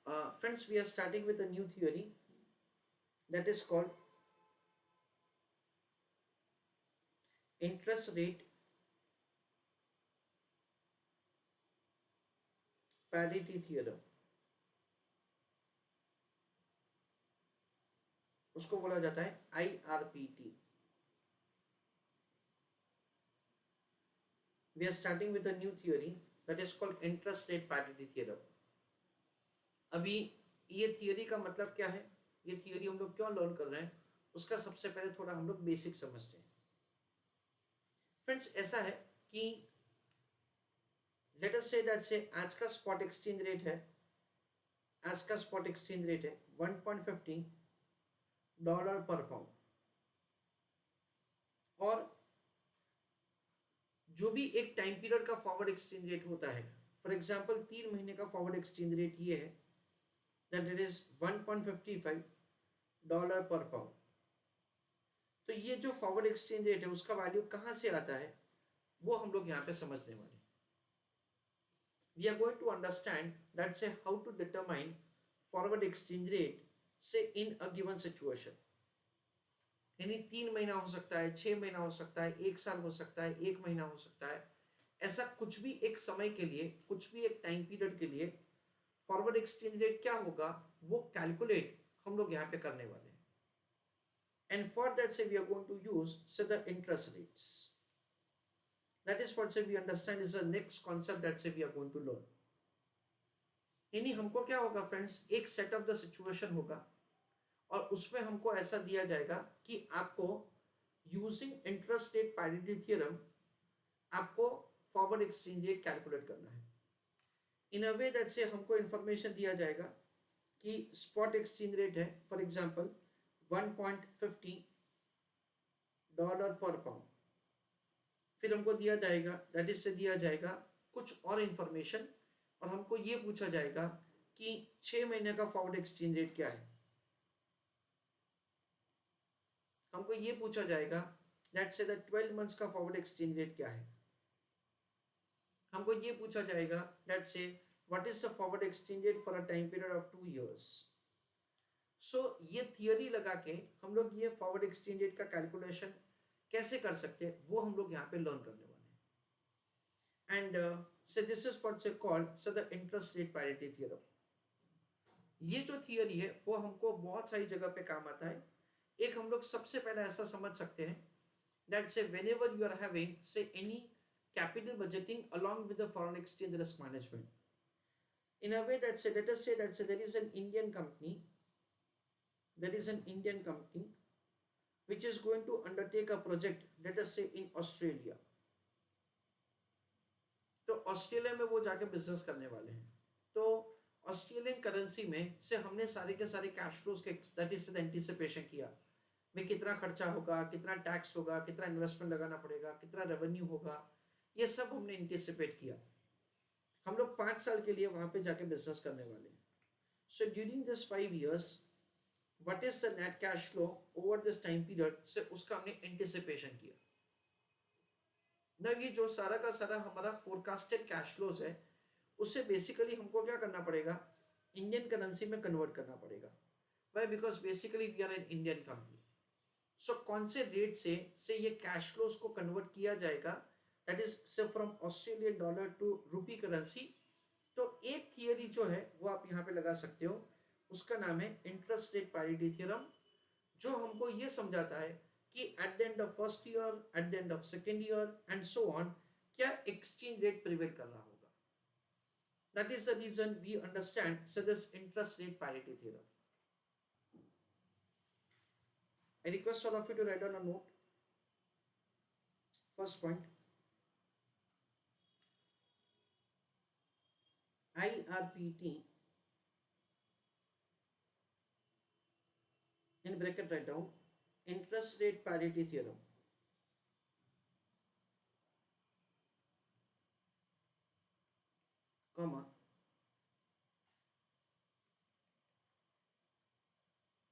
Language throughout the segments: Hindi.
Friends, we are starting with a new theory that is called interest rate parity theorem. उसको बोला जाता है IRPT. We are starting with a new theory that is called interest rate parity theorem. अभी ये थियरी का मतलब क्या है, ये थियरी हम लोग क्यों लर्न कर रहे हैं, उसका सबसे पहले थोड़ा हम लोग बेसिक समझते हैं. फ्रेंड्स, ऐसा है कि लेट अस से दैट से आज का स्पॉट एक्सचेंज रेट है, आज का स्पॉट एक्सचेंज रेट है $1.50 पर पाउंड. और जो भी एक टाइम पीरियड का फॉरवर्ड एक्सचेंज रेट होता है, फॉर एग्जांपल 3 महीने का फॉरवर्ड एक्सचेंज रेट ये है दैट इट इज $1.55 पर पाउंड. तो ये जो फॉरवर्ड एक्सचेंज रेट है उसका वैल्यू कहां से आता है वो हम लोग यहां पे समझने वाले हैं. We are going to understand that say how to determine forward exchange rate say in a given situation. यानी 3 महीना हो सकता है, 6 महीना हो सकता है, 1 साल हो सकता है, 1 महीना हो सकता है. ऐसा कुछ भी एक समय के लिए, कुछ भी एक टाइम पीरियड के लिए फॉरवर्ड एक्सचेंज रेट क्या होगा वो कैलकुलेट हम लोग यहाँ पे करने वाले हैं. And for that say we are going to use say the interest rates. That is what say we understand is the next concept that say we are going to learn. यानी हमको क्या होगा फ्रेंड्स, एक सेट ऑफ द सिचुएशन होगा और उसमें हमको ऐसा दिया जाएगा कि आपको using interest rate parity theorem आपको फॉरवर्ड एक्सचेंज रेट कैलकुलेट करना है. इन अ वे दैट से हमको इंफॉर्मेशन दिया जाएगा कि स्पॉट एक्सचेंज रेट है फॉर एग्जांपल $1.50 पर पाउंड. फिर हमको दिया जाएगा दैट इज से दिया जाएगा कुछ और इंफॉर्मेशन और हमको ये पूछा जाएगा कि 6 महीने का फॉरवर्ड एक्सचेंज रेट क्या है. हमको ये पूछा जाएगा दैट से द 12 मंथ्स का फॉरवर्ड एक्सचेंज रेट क्या है. हमको ये पूछा जाएगा दैट से what is the forward exchange rate for a time period of 2 years. सो ये थियरी लगा के हम लोग ये फॉरवर्ड एक्सचेंज रेट का कैलकुलेशन कैसे कर सकते हैं वो हम लोग यहाँ पे लर्न करने वाले हैं. And so this is what they called so the interest rate parity theorem. ये जो थियरी है वो हमको बहुत सारी जगह पे काम आता है. एक हम लोग सबसे पहले ऐसा समझ सकते हैं that say whenever you are having say any capital budgeting along with the foreign exchange risk management, in a way that say let us say that say there is an Indian company, there is an Indian company which is going to undertake a project let us say in Australia. तो ऑस्ट्रेलिया में वो जाके बिजनेस करने वाले हैं. तो ऑस्ट्रेलियन करेंसी में से हमने सारे के सारे कैश फ्लोज के दैट इज एंटिसिपेशन किया में कितना खर्चा होगा, कितना टैक्स होगा, कितना इन्वेस्टमेंट लगाना पड़ेगा, कितना रेवेन्यू होगा, ये सब हमने एंटिसिपेट किया. हम लोग 5 साल के लिए वहां पे जाके बिजनेस करने वाले हैं. So during this 5 years what is the net cash flow over this time period से उसका हमने एंटिसिपेशन किया. ना ये जो सारा का सारा हमारा फोरकास्टेड कैश फ्लोज है उससे बेसिकली हमको क्या करना पड़ेगा, इंडियन करेंसी में कन्वर्ट करना पड़ेगा. Why? Because basically we are an Indian company. So कौन से रेट से ये कैश फ्लोज को कन्वर्ट किया जाएगा दैट इज से फ्रॉम ऑस्ट्रेलियन डॉलर टू रूपी करेंसी. तो एक थियरी जो है वो आप यहाँ पे लगा सकते हो, उसका नाम है इंटरेस्ट रेट पैरिटी थ्योरम, जो हमको ये समझाता है कि at the end of first year, at the end of second year and so on क्या एक्सचेंज रेट प्रिवेल कर रहा होगा. That is the reason we understand so this interest rate parity theorem. I request all of you to write down a note. First point, IRPT in bracket write down interest rate parity theorem. Comma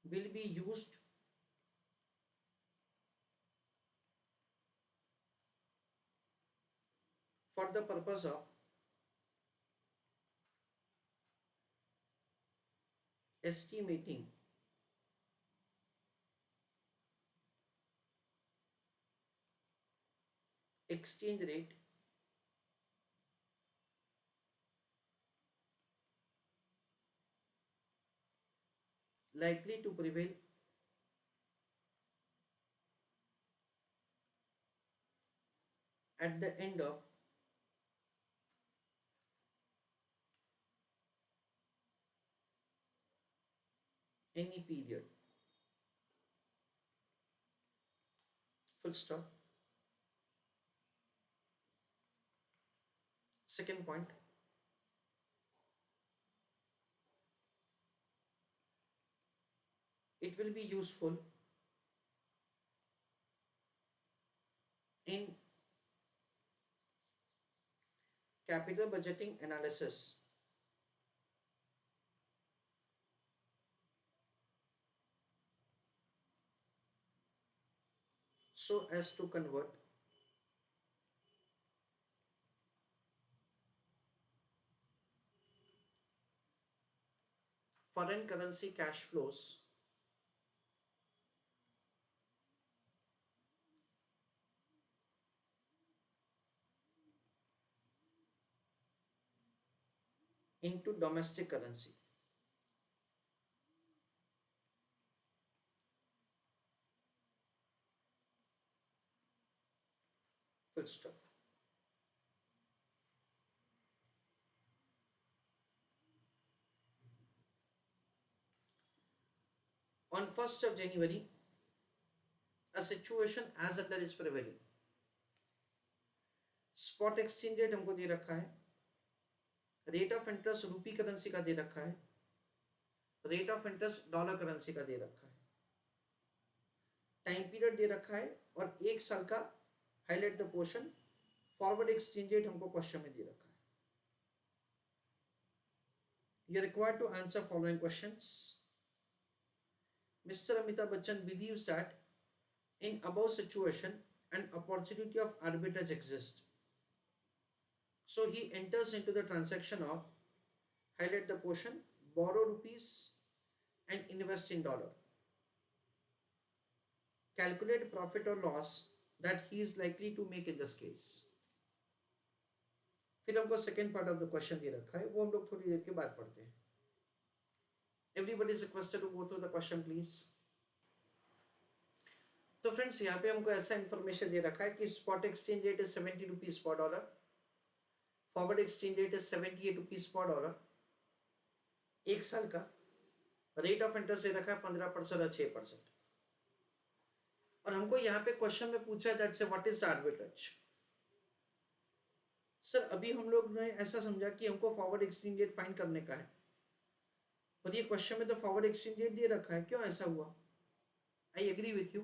will be used for the purpose of estimating exchange rate likely to prevail at the end of any period. Full stop. Second point, it will be useful in capital budgeting analysis so as to convert foreign currency cash flows into domestic currency. Full stop. On 1st of January, a situation as under is prevailing. Spot exchange rate हमको दे रखा है, रेट ऑफ इंटरेस्ट रूपी करेंसी का दे रखा है, rate of interest dollar currency का दे रखा है, टाइम पीरियड दे रखा है और 1 साल का highlight the portion forward exchange rate हमको क्वेश्चन में दे रखा है. You are required to answer following questions. Mr. Amitabh Bachchan believes that in above situation an opportunity of arbitrage exists. So he enters into the transaction of, highlight the portion, borrow rupees and invest in dollar. Calculate profit or loss that he is likely to make in this case. फिर हमको second part of the question दे रखा है, वो हम लोग थोड़ी देर के बाद पढ़ते हैं. Everybody is requested to go through the question please. तो फ्रेंड्स यहाँ पे हमको ऐसा इंफॉर्मेशन दे रखा है कि spot exchange rate is 70 rupees for dollar, forward exchange rate is 78 rupees for dollar, 1 साल का रेट ऑफ इंटरेस्ट दे रखा है 15% और 6%. और हमको यहाँ पे क्वेश्चन में पूछा है दैट से व्हाट इज आर्बिट्रेज. सर अभी हम लोग ने ऐसा समझा कि हमको फॉरवर्ड एक्सचेंज रेट फाइंड करने का है, और ये क्वेश्चन में तो फॉरवर्ड एक्सचेंज रेट दे रखा है, क्यों ऐसा हुआ? I agree with you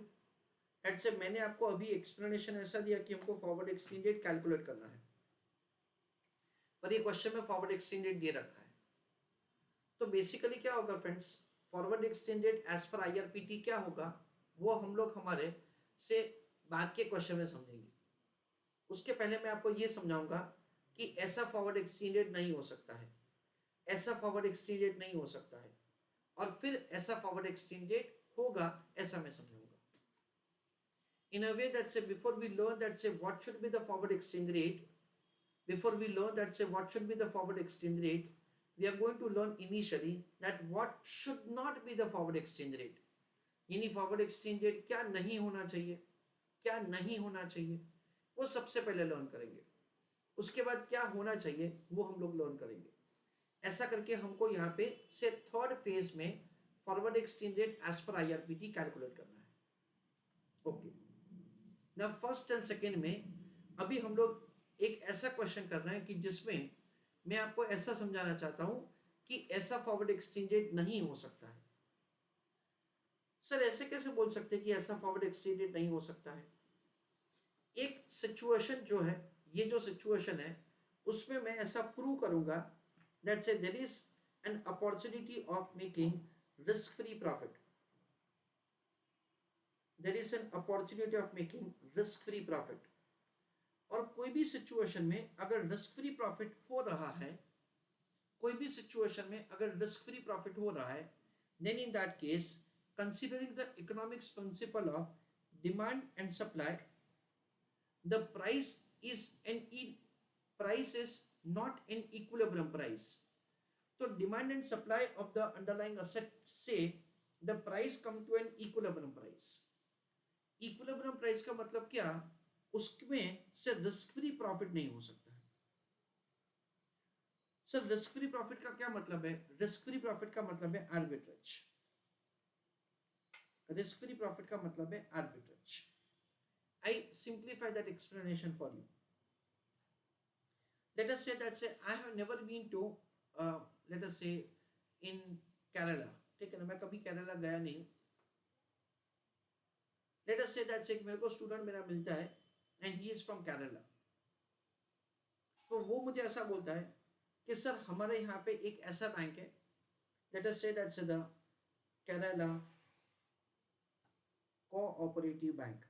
that say मैंने आपको अभी एक्सप्लेनेशन ऐसा दिया कि हमको फॉरवर्ड एक्सचेंज रेट कैलकुलेट करना है, पर ये क्वेश्चन में फॉरवर्ड एक्सचेंज रेट दे रखा है. तो बेसिकली क्या होगा friends, forward exchange rate as per IRPT क्या होगा वो हम लोग हमारे से बाद के क्वेश्चन में समझेंगे. उसके पहले मैं आपको ये समझाऊंगा कि ऐसा फॉरवर्ड एक्सचेंज रेट नहीं हो सकता है, ऐसा फॉरवर्ड एक्सचेंज रेट नहीं हो सकता है, और फिर ऐसा फॉरवर्ड एक्सचेंज रेट होगा, ऐसा मैं समझाऊंगा. In a way that say before we learn that say what should be the forward exchange rate, before we learn that say what should be the forward exchange rate, we are going to learn initially that what should not be the forward exchange rate. यानी फॉरवर्ड एक्सचेंज रेट क्या नहीं होना चाहिए, क्या नहीं होना चाहिए, वो सबसे पहले लर्न करेंगे. उसके बाद क्या होना चाहिए वो हम लोग लर्न करेंगे. ऐसा करके हमको यहाँ पे से थर्ड फेज में forward exchange rate as per IRPT calculate करना है. ओके, ना फर्स्ट एंड सेकेंड में अभी हम लोग एक ऐसा क्वेश्चन कर रहे हैं कि जिसमें मैं आपको ऐसा समझाना चाहता हूं कि ऐसा फॉरवर्ड एक्सचेंज रेट नहीं हो सकता है. सर ऐसे कैसे बोल सकते हैं कि ऐसा फॉरवर्ड एक्सचेंज रेट नहीं हो सकता है? एक सिचुएशन जो है, ये जो सिचुएशन है उसमें मैं ऐसा प्रूव करूंगा that say there is an opportunity of making risk free profit. There is an opportunity of making risk free profit. और कोई भी सिचुएशन में अगर रिस्क फ्री प्रॉफिट हो रहा है, कोई भी सिचुएशन में अगर रिस्क फ्री प्रॉफिट हो रहा है, then in that case, considering the economics principle of demand and supply, the price is not an equilibrium price. So demand and supply of the underlying asset say the price come to an equilibrium price. Equilibrium price का मतलब क्या, उसमें से रिस्क फ्री प्रॉफिट नहीं हो सकता है। सर रिस्क फ्री प्रॉफिट का क्या मतलब है, रिस्क फ्री प्रॉफिट का मतलब है आर्बिट्रेज। रिस्क फ्री प्रॉफिट का मतलब है arbitrage. I simplify that explanation for you. Let us say that say I have never been to let us say in Kerala, ठीक है ना, मैं कभी केरला गया नहीं। Let us say that say मेरे को स्टूडेंट मेरा मिलता है and he is from Kerala, तो वो मुझे ऐसा बोलता है कि सर हमारे यहाँ पे एक ऐसा बैंक है, let us say that say the Kerala cooperative bank.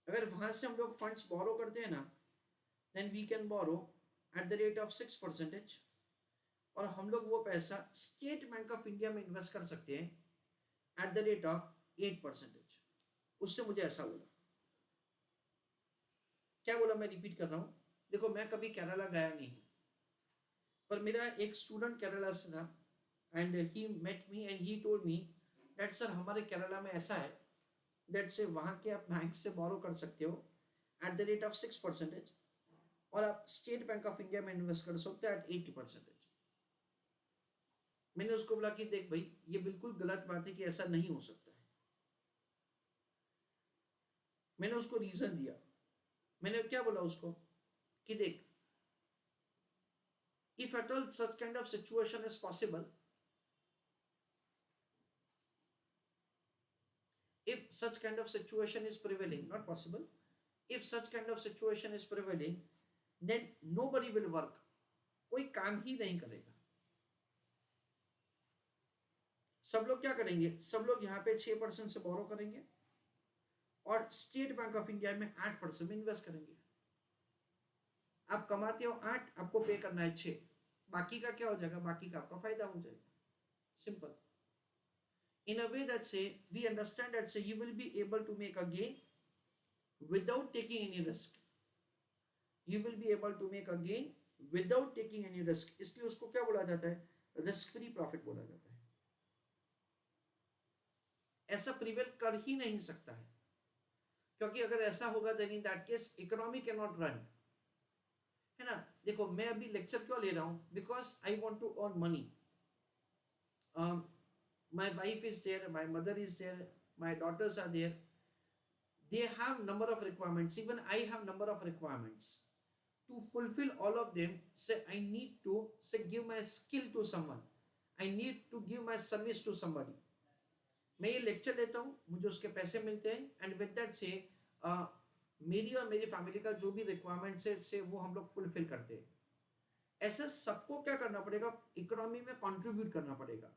अगर वहां से हम लोग फंड्स बोरो करते हैं ना, then we can borrow at the rate of 6%, और हम लोग वो पैसा स्टेट बैंक ऑफ इंडिया में इन्वेस्ट कर सकते हैं एट द रेट ऑफ 8%। उसने मुझे ऐसा बोला। क्या बोला, मैं रिपीट कर रहा हूं, देखो मैं कभी केरला गया नहीं हूं, पर मेरा एक स्टूडेंट केरला से था and he met me and he told me that sir हमारे केरला में ऐसा है दैट से वहां के आप बैंक से बोरो कर सकते हो एट द रेट ऑफ 6%, और आप स्टेट बैंक ऑफ इंडिया में इन्वेस्ट कर सकते हो एट 80%। मैंने उसको बोला कि देख भाई ये बिल्कुल गलत बात है कि ऐसा नहीं हो सकता है। मैंने उसको रीजन दिया। मैंने क्या बोला उसको कि देख, if at all such kind of situation is possible, if such kind of situation is prevailing, not possible, if such kind of situation is prevailing, then nobody will work, कोई काम ही नहीं करेगा। सब लोग क्या करेंगे, सब लोग यहाँ पे 6% से बोरो करेंगे और स्टेट बैंक ऑफ इंडिया में 8% में इन्वेस्ट करेंगे। आप कमाते हो 8, आपको पे करना है 6, बाकी का क्या हो जाएगा, बाकी का आपका फायदा हो जाएगा। Simple. In a way that say we understand that say you will be able to make a gain without taking any risk. You will be able to make a gain without taking any risk. इसलिए उसको क्या बोला जाता है, रिस्क फ्री प्रॉफिट बोला जाता है। ऐसा प्रिवेल कर ही नहीं सकता है, क्योंकि अगर ऐसा होगा then in that case economy can not run, है ना। देखो मैं अभी लेक्चर क्यों ले रहा हूं, because I want to earn money. my wife is there, my mother is there, my daughters are there, they have number of requirements, even I have number of requirements. To fulfill all of them, say I need to say give my skill to someone, I need to give my service to somebody. मैं ये लेक्चर लेता हूँ, मुझे उसके पैसे मिलते हैं, एंड विद दैट से मेरी और मेरी फैमिली का जो भी रिक्वायरमेंट्स है से वो हम लोग फुलफिल करते हैं। ऐसे सबको क्या करना पड़ेगा, इकोनॉमी में कंट्रीब्यूट करना पड़ेगा।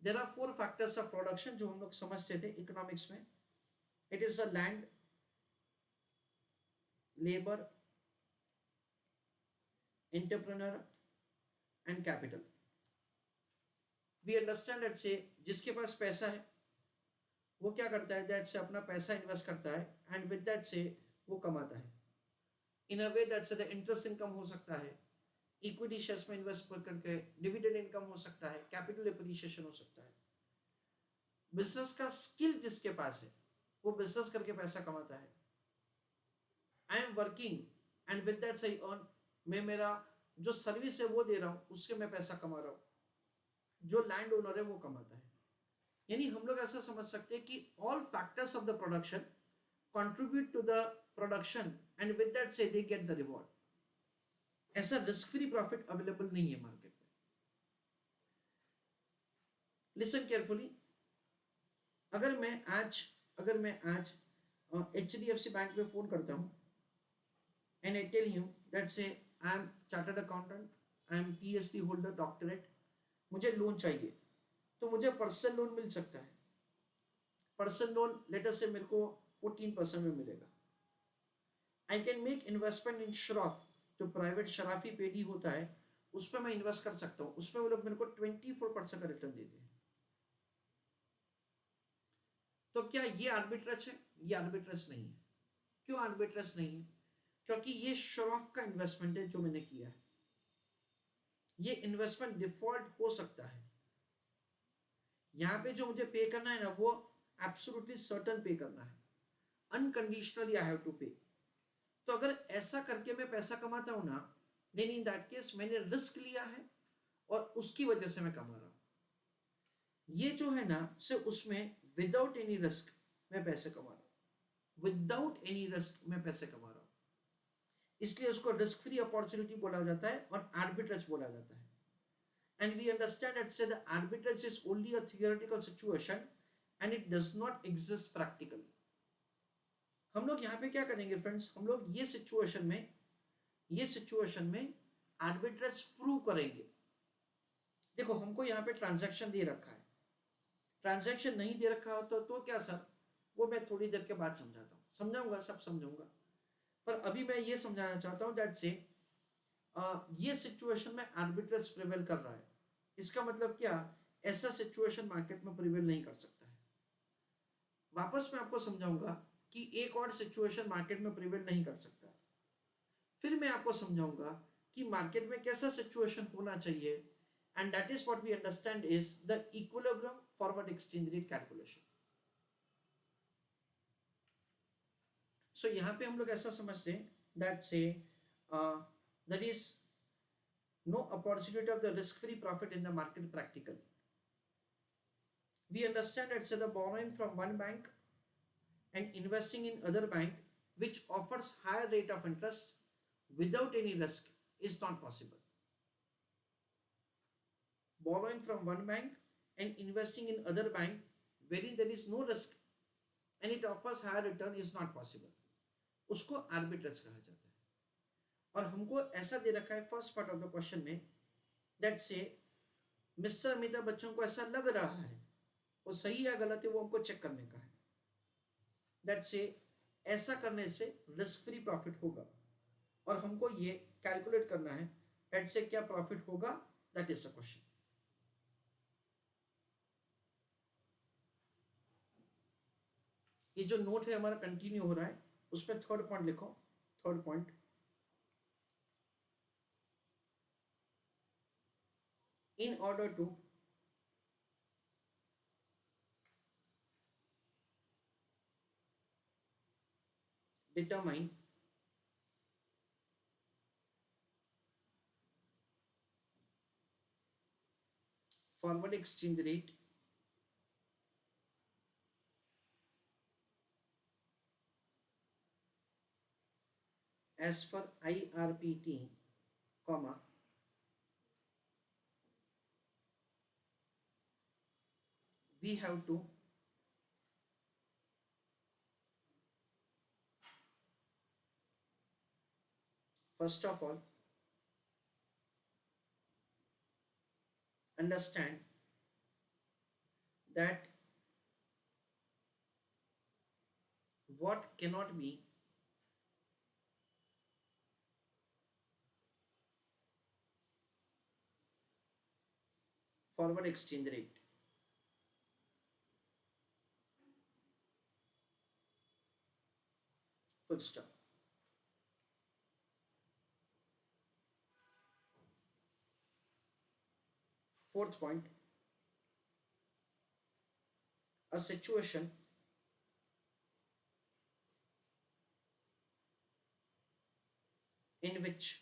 There are 4 factors of production जो हम लोग समझते थे इकोनॉमिक्स में। It is a land, labor, entrepreneur and capital. We understand that say जिसके पास पैसा है वो क्या करता है, that से अपना पैसा इन्वेस्ट करता है and with that से वो कमाता है। In a way that से the interest income हो सकता है, इक्विटी शेयर्स में इन्वेस्ट करके डिविडेंड इनकम हो सकता है, कैपिटल एप्रिसिएशन हो सकता है। बिजनेस का स्किल जिसके पास है वो बिजनेस करके पैसा कमाता है। I am working and with that I earn, मैं मेरा जो सर्विस है वो दे रहा हूं, उससे मैं पैसा कमा रहा हूं। जो लैंड ओनर है वो कमाता है। यानी हम लोग ऐसा समझ सकते हैं कि all factors of the production contribute to the production and with that से दे गेट द रिवॉर्ड। ऐसा रिस्क फ्री प्रॉफिट अवेलेबल नहीं है मार्केट में। लिसन केयरफुली, अगर मैं आज HDFC बैंक में फोन करता हूं and I tell you that say I am chartered accountant, I am PhD holder, doctorate, मुझे लोन चाहिए, तो मुझे पर्सनल लोन मिल सकता है। पर्सनल लोन लेटर से मेरे को 14% में मिलेगा। आई कैन मेक इन्वेस्टमेंट इन श्रॉफ, जो प्राइवेट शराफी पेडी होता है उस पर मैं इन्वेस्ट कर सकता हूँ, उसमें वो लोग मेरे को 24% का रिटर्न देते हैं। तो क्या ये आर्बिट्रेज है? ये आर्बिट्रेज नहीं है। क्यों आर्बिट्रेज नहीं है? क्योंकि ये शो ऑफ का इन्वेस्टमेंट है जो मैंने किया है। ये इन्वेस्टमेंट डिफॉल्ट हो सकता है। यहां पे जो मुझे पे करना है ना, वो एब्सोल्युटली सर्टन पे करना है, अनकंडीशनली आई हैव टू पे। तो अगर ऐसा करके मैं पैसा कमाता हूं ना, देन इन दैट केस मैंने रिस्क लिया है और उसकी वजह से मैं कमा रहा हूं। ये जो है ना, सिर्फ उसमें विदाउट एनी रिस्क मैं पैसे कमा रहा हूं, विदाउट एनी रिस्क मैं पैसे कमा रहा हूं। इसलिए उसको रिस्क फ्री अपॉर्चुनिटी बोला जाता है और आर्बिट्रेज बोला जाता है। And we understand that say the arbitrage is only a theoretical situation and it does not exist practically. हम लोग यहाँ पे क्या करेंगे फ्रेंड्स, हम लोग ये सिचुएशन में आर्बिट्रेज प्रूव करेंगे। देखो हमको यहाँ पे ट्रांजैक्शन दे रखा है, ट्रांजैक्शन नहीं दे रखा हो तो क्या सर, वो मैं थोड़ी देर के बाद समझाता हूँ, समझाऊंगा, सब समझाऊंगा। पर अभी मैं ये समझाना चाहता हूँ दैट से ये सिचुएशन में आर्बिट्रेज प्रिवेल कर रहा है। इसका मतलब क्या, ऐसा सिचुएशन मार्केट में प्रिवेल नहीं कर सकता है। वापस मैं आपको समझाऊंगा कि एक और सिचुएशन मार्केट में प्रिवेल नहीं कर सकता है। फिर मैं आपको समझाऊंगा कि मार्केट में कैसा सिचुएशन होना चाहिए, and that is what we understand is the equilibrium forward exchange rate calculation. So यहां पे हम लोग ऐसा समझते हैं that say that is no opportunity of the risk-free profit in the market practically. We understand that say the borrowing from one bank and investing in other bank which offers higher rate of interest without any risk is not possible. Borrowing from one bank and investing in other bank wherein there is no risk and it offers higher return is not possible. उसको arbitrage कहा जाता है। और हमको ऐसा दे रखा है first part of the question में दैट से मिस्टर अमिताभ बच्चन को ऐसा लग रहा है, वो सही या गलत है वो हमको चेक करने का है। दैट से ऐसा करने से रिस्क फ्री प्रॉफिट होगा और हमको ये कैलकुलेट करना है दैट से क्या प्रॉफिट होगा, दैट इज द क्वेश्चन। ये जो नोट है हमारा कंटिन्यू हो रहा है, उसमें थर्ड पॉइंट लिखो। Third point, in order to determine forward exchange rate as per IRPT, comma we have to first of all understand that what cannot be forward exchange rate. Full stop. Fourth point, a situation in which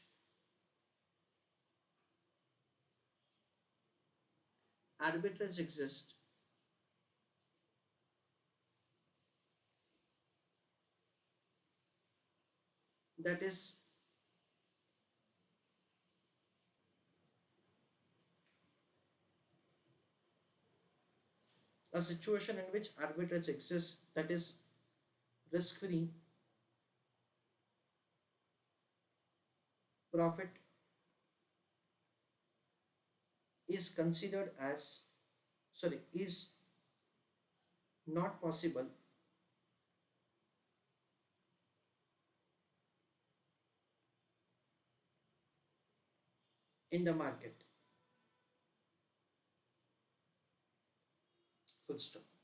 arbitrage exists that is a situation in which arbitrage exists that is risk free profit is considered as is not possible in the market. Full stop.